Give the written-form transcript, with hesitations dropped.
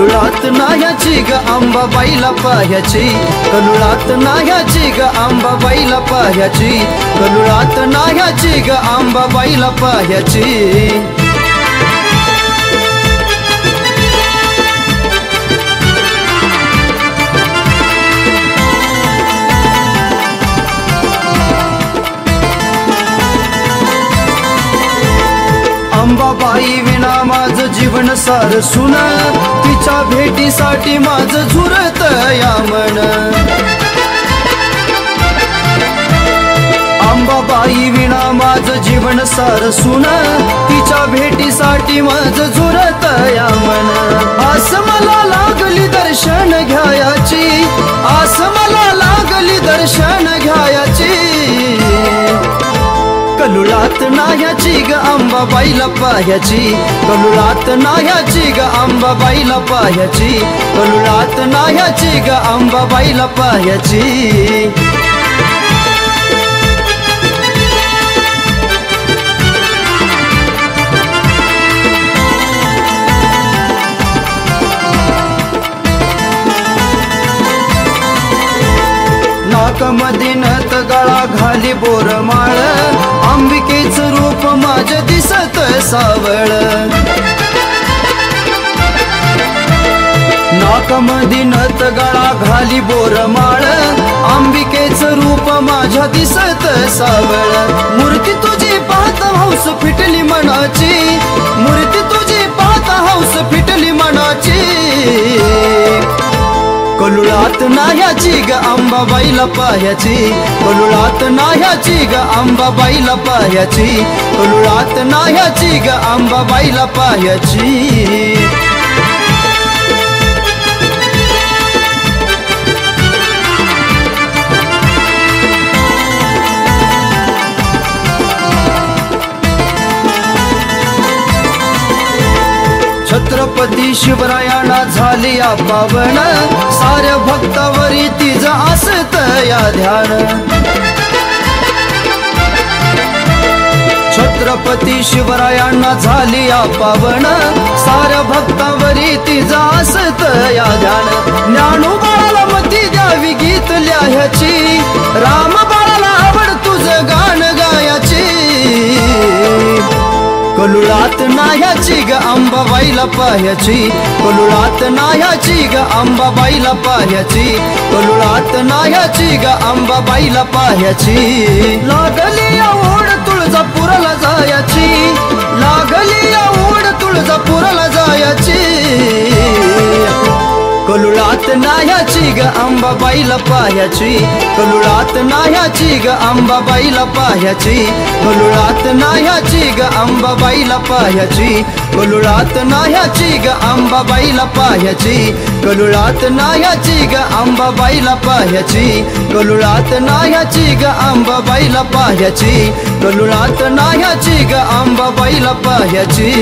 कलुळात नाह्याची ग अंबाबाईला पाह्याची, कलुळात नाह्याची ग अंबाबाईला पाह्याची, कलुळात नाह्याची ग अंबाबाईला पाह्याची। अंबाबाई विना माझं जीवन सार सुन, तिच्या भेटीसाठी माझं झुरत या मन। अंबाबाई विना माझं जीवन सार सुन, तिच्या भेटीसाठी माझं झुरत या मन। आस मला लागली दर्शन घ्यायाची, आस मला लागली दर्शन घ्यायाची। कलुळात नाह्याची ग अंबाबाईला पाह्याची, कलुळात नाह्याची ग अंबाबाईला पाह्याची, कलुळात नाह्याची ग अंबाबाईला पाह्याची। नाकामध्ये नथ गळा घाली बोरमाळ, अंबिकेचं रूप माझं दिसत सावळ। नाकामध्ये नथ गळा घाली बोरमाळ, अंबिकेचं रूप माझ्या दिसत सावळ। मूर्ती तुझी पाहता हौस फिटली मनाची, मूर्ती तुझी पाहता हौस फिटली मनाची। कलुळात नाह्याची ग अंबाबाईला पाह्याची, कलुळात नाह्याची ग अंबाबाईला पाह्याची, कलुळात नाह्याची ग अंबाबाईला पाह्याची। छत्रपती शिवरायांना झाली या पावन, साऱ्या भक्तावरी तिचं असत या ध्यान। छत्रपती शिवरायांना झाली या पावन, साऱ्या भक्तावरी तिचं असत या ध्यान। ज्ञानोबाळाला मती द्यावी गीत लिहायची, राम बाळाला आवड तुझं गाण गायाची। कलुळात नाह्याची ग अंबाबाईला पाह्याची, कलुळात नाह्याची ग अंबाबाईला पाह्याची, कलुळात नाह्याची ग अंबाबाईला पाह्याची। लागली या ओढ तुळजापूरला जायाची, लागली या ओढ तुळजापूरला जायाची। कलुळात नाह्याची ग अंबाबाईला पाह्याची, कलुळात नाह्याची ग अंबाबाईला पाह्याची, कलुळात नाह्याची ग अंबाबाईला पाह्याची, कलुळात नाह्याची ग अंबाबाईला पाह्याची, कलुळात नाह्याची ग अंबाबाईला पाह्याची, कलुळात नाह्याची ग अंबाबाईला पाह्याची, कलुळात नाह्याची ग अंबाबाईला पाह्याची।